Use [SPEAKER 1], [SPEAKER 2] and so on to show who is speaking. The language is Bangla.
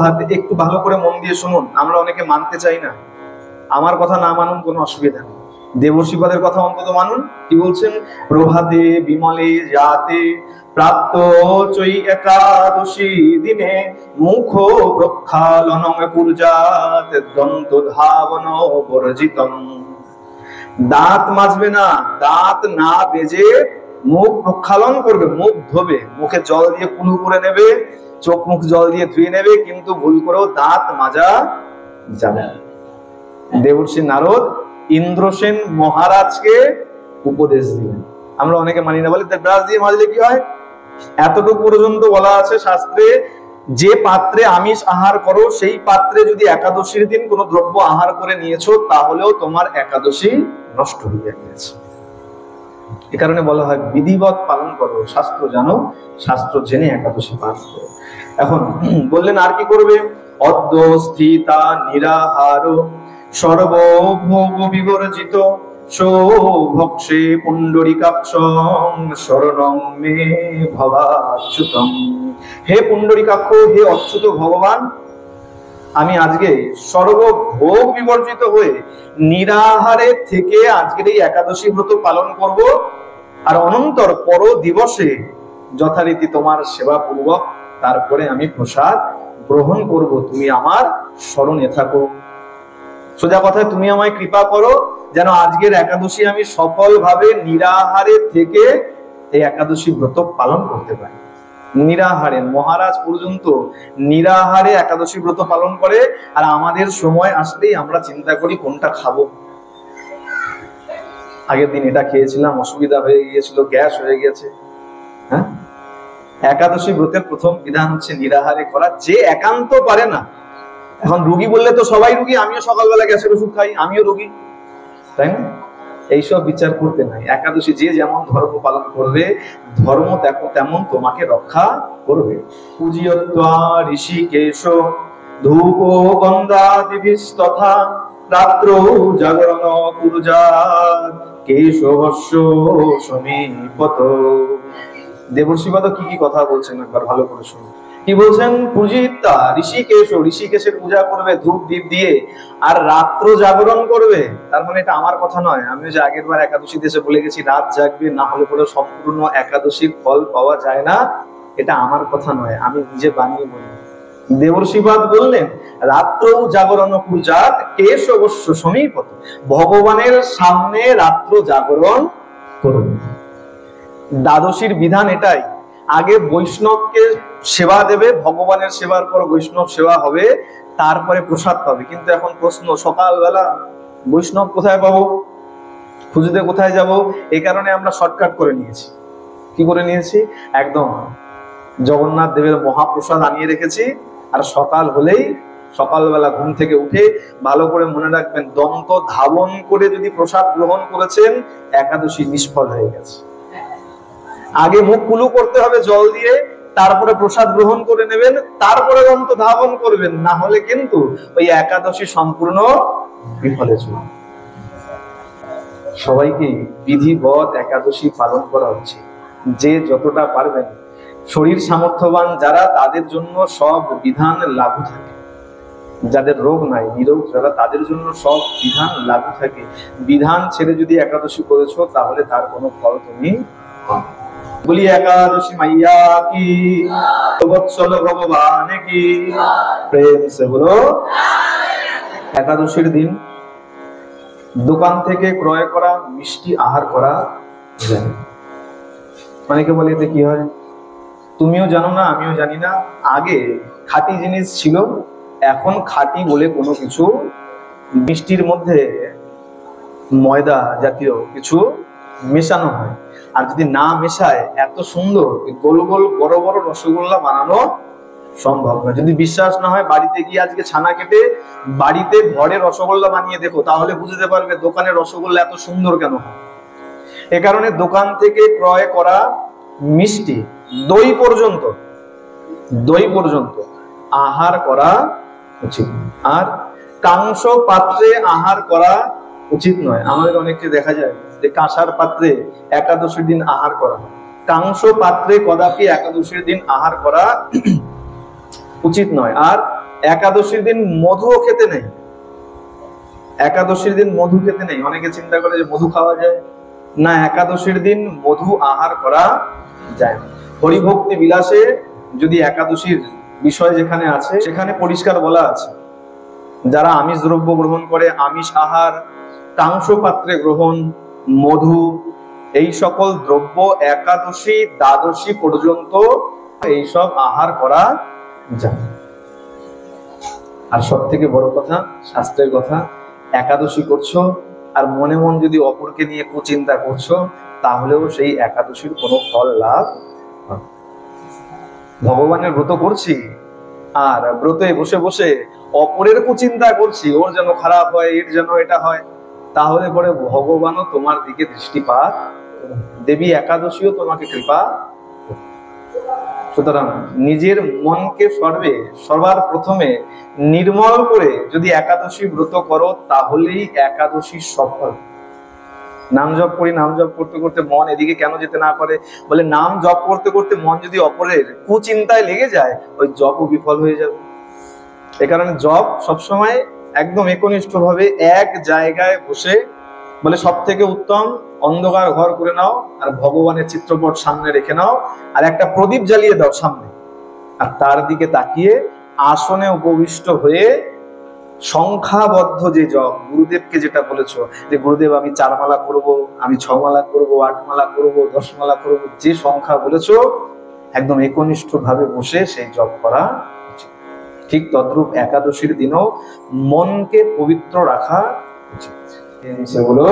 [SPEAKER 1] হাতে একটু ভালো করে মন দিয়ে শুনুন, আমরা অনেকে মানতে চাই না, আমার কথা না মানুন কোনো অসুবিধা নেই, দেবর্ষিপাদের কথা অন্তত মানুন। কি বলছেন? প্রভাতে বিমলে যাতে প্রাপ্ত চৈ একাদশী দিনে মুখ প্রক্ষালনং পূর্জাত দন্ত ধাবন বর্জিতম। দাঁত মাজবে না, দাঁত না বেজে মুখ প্রক্ষালন করবে, মুখ ধোবে, মুখে জল দিয়ে কুলু করে নেবে, চোখ মুখ জল দিয়ে ধুয়ে নেবে, কিন্তু ভুল করেও দাঁত মাজা যাবে না। দেবর্ষি নারদ ইন্দ্রসেন মহারাজকে উপদেশ দিলেন। আমরা অনেকে মানি না, বলি ব্রাশ দিয়ে মাজলে কি হয়? এতটুকু পর্যন্ত বলা আছে শাস্ত্রে, যে পাত্রে আমিষ আহার করো সেই পাত্রে যদি একাদশীর দিন কোনো দ্রব্য আহার করে নিয়েছো তাহলেও তোমার একাদশী নষ্ট হয়ে গেছে। এ কারণে বলা হয় বিধিবৎ পালন করো, শাস্ত্র জানো, শাস্ত্র জেনে একাদশী পালন করো। এখন বললেন আর কি করবে? অদ্য স্থিতা নিরাহার সর্বভোগ বিবর্জিত সৌভক্ষে পুণ্ডরিকাক্ষং শরণং মে ভবাচ্যুতম। হে পুণ্ডরিকাক্ষ, হে অচ্যুত ভগবান, আমি আজকে সর্বভোগ বিবর্জিত হয়ে নিরাহারে থেকে আজকের এই একাদশী ব্রত পালন করব, আর অনন্তর পর দিবসে যথারীতি তোমার সেবা পূর্বক তারপরে আমি প্রসাদ গ্রহণ করব। তুমি আমার স্মরণে থাকো। সোজা কথায় তুমি আমায় কৃপা করো যেন আজকের একাদশী আমি সফলভাবে নিরাহারে থেকে এই একাদশী ব্রত পালন করতে পারি। নিরাহারে, মহারাজ পর্যন্ত নিরাহারে একাদশী ব্রত পালন করে, আর আমাদের সময় আসলেই আমরা চিন্তা করি কোনটা খাবো। আগের দিন এটা খেয়েছিলাম, অসুবিধা হয়ে গিয়েছিল, গ্যাস হয়ে গেছে। হ্যাঁ, একাদশী ব্রতের প্রথম বিধান হচ্ছে নিরাহারে করা। যে একান্ত পারে না, এখন রোগী বললে তো সবাই রোগী, আমিও সকালবেলা গ্যাসের ওষুধ খাই, আমিও রোগী, তাই না? এইসব বিচার করতে নাই। একাদশী যে যেমন ধর্ম পালন করবে, ধর্ম তেমন তোমাকে রক্ষা করবে। পূজিয়ত্বা ঋষিকেশ ধূপ গন্ধাদিভিস্তথা রাত্র জাগরণ পূজাত কেশবস্য সমীপত। দেবর্ষিপাদ কি কি কথা বলছেন একবার ভালো করে শুনুন। কি বলছেন? পূজিতা ঋষিকেশ, ঋষিকেশের পূজা করবে ধূপ দীপ দিয়ে, আর রাত্র জাগরণ করবে। তার মানে এটা আমার কথা নয়, আমি যে আগের বার একাদশী দেশে বলে গেছি রাত জাগবে, না হলে পরে সম্পূর্ণ একাদশীর ফল পাওয়া যায় না, এটা আমার কথা নয়, আমি নিজে বানিয়ে বলি। দেবর্ষিপাদ বললেন রাত্র জাগরণ পূজাত কেশবস্য সমীপত, ভগবানের সামনে রাত্র জাগরণ করবে। দ্বাদশীর বিধান এটাই, আগে বৈষ্ণবকে সেবা দেবে, ভগবানের সেবার পর বৈষ্ণব সেবা হবে, তারপরে প্রসাদ পাবে। কিন্তু এখন প্রশ্ন, সকালবেলা বৈষ্ণব কোথায় পাবো, খুঁজতে কোথায় যাব? এই কারণে আমরা শর্টকাট করে নিয়েছি। কি করে নিয়েছি? একদম জগন্নাথ দেবের মহাপ্রসাদ আনিয়ে রেখেছি, আর সকাল হলেই সকালবেলা ঘুম থেকে উঠে ভালো করে মনে রাখবেন, দন্ত ধাবন করে যদি প্রসাদ গ্রহণ করেছেন একাদশী নিষ্ফল হয়ে গেছে। আগে মুখ কুলু করতে হবে জল দিয়ে, তারপরে প্রসাদ গ্রহণ করে নেবেন, তারপরে দন্ত ধাবন করবেন, না হলে কিন্তু ওই একাদশী সম্পূর্ণ বিফলে চলবে। সবাইকে বিধিবৎ একাদশী পালন করা উচিত। যে যতটা পারবেন, শরীর সামর্থ্যবান যারা তাদের জন্য সব বিধান লাগু থাকে, যাদের রোগ নাই, নিরোগ যারা, তাদের জন্য সব বিধান লাগু থাকে। বিধান ছেড়ে যদি একাদশী করেছো তাহলে তার কোনো ফল তুমি পাবে। বলি একাদশী মাইয়া কি, বৎসল ভগবান কি, প্রেম সে বলো। একাদশীর দিন দোকান থেকে ক্রয় করা মিষ্টি আহার করা যায়। অনেকে বলে এতে কি হয়? তুমিও জানো না, আমিও জানি না। আগে খাঁটি জিনিস ছিল, এখন খাঁটি বলে কোনো কিছু, মিষ্টির মধ্যে ময়দা জাতীয় কিছু মেশানো হয়। আর যদি না মেশায় এত সুন্দর গোল গোল বড় বড় রসগোল্লা বানানো সম্ভব নয়। যদি বিশ্বাস না হয় বাড়িতে গিয়ে আজকে ছানা কেটে বাড়িতে ঘরে রসগোল্লা বানিয়ে দেখো, তাহলে বুঝতে পারবে দোকানের রসগোল্লা এত সুন্দর কেন হয়। এ কারণে দোকান থেকে ক্রয় করা মিষ্টি, দই পর্যন্ত আহার করা উচিত। আর কাংস পাত্রে আহার করা উচিত নয়। আমাদের অনেককে দেখা যায় যে কাঁসার পাত্রে একাদশীর দিন আহার করা হয়। কাংস পাত্রে কদাপি একাদশীর দিন আহার করা উচিত নয়। আর একাদশীর দিন মধুও খেতে নেই। একাদশীর দিন মধু খেতে নেই। অনেকে চিন্তা করে যে মধু খাওয়া যায় না, একাদশীর দিন মধু আহার করা যায় না। হরিভক্তি বিলাসে যদি একাদশীর বিষয় যেখানে আছে সেখানে পরিষ্কার বলা আছে, যারা আমিষ দ্রব্য গ্রহণ করে, আমিষ আহার, কাংস পাত্রে গ্রহণ, মধু, এই সকল দ্রব্য একাদশী দ্বাদশী পর্যন্ত এইসব আহার করা যায়। আর সব থেকে বড় কথা, শাস্ত্রের কথা, একাদশী করছো আর মনে মন যদি অপরকে নিয়ে কুচিন্তা করছো, তাহলেও সেই একাদশীর কোনো ফল লাভ হবে। ভগবানের ব্রত করছি আর ব্রতে বসে বসে অপরের কুচিন্তা করছি, ওর যেন খারাপ হয়, এর যেন এটা হয়, তাহলে পরে ভগবানও তোমার দিকে দৃষ্টিপাত, দেবী একাদশীও তোমাকে কৃপা। সুতরাং নিজের মনকে সবার প্রথমে নির্মল করে যদি একাদশী ব্রত করো, তাহলেই একাদশী সফল। নাম জপ করি, নাম জপ করতে করতে মন এদিকে কেন যেতে না পারে? বলে নাম জপ করতে করতে মন যদি অপরের কুচিন্তায় লেগে যায়, ওই জপও বিফল হয়ে যাবে। এ কারণে জপ সবসময় একদম একনিষ্ঠ ভাবে এক জায়গায় বসে, বলে সব থেকে উত্তম অন্ধকার ঘর করে নাও আর ভগবানের চিত্রপট সামনে রেখে নাও আর একটা প্রদীপ জ্বালিয়ে দাও সামনে, আর তার দিকে তাকিয়ে আসনে উপবিষ্ট হয়ে সংখ্যাবদ্ধ যে জপ, গুরুদেবকে যেটা বলেছো যে গুরুদেব আমি 4 মালা করব, আমি 6 মালা করব, 8 মালা করব, 10 মালা করব, যে সংখ্যা বলেছো একদম একনিষ্ঠ ভাবে বসে সেই জপ করা উচিত। ঠিক তদ্রূপ একাদশীর দিনও মনকে পবিত্র রাখা উচিত। সেগুলো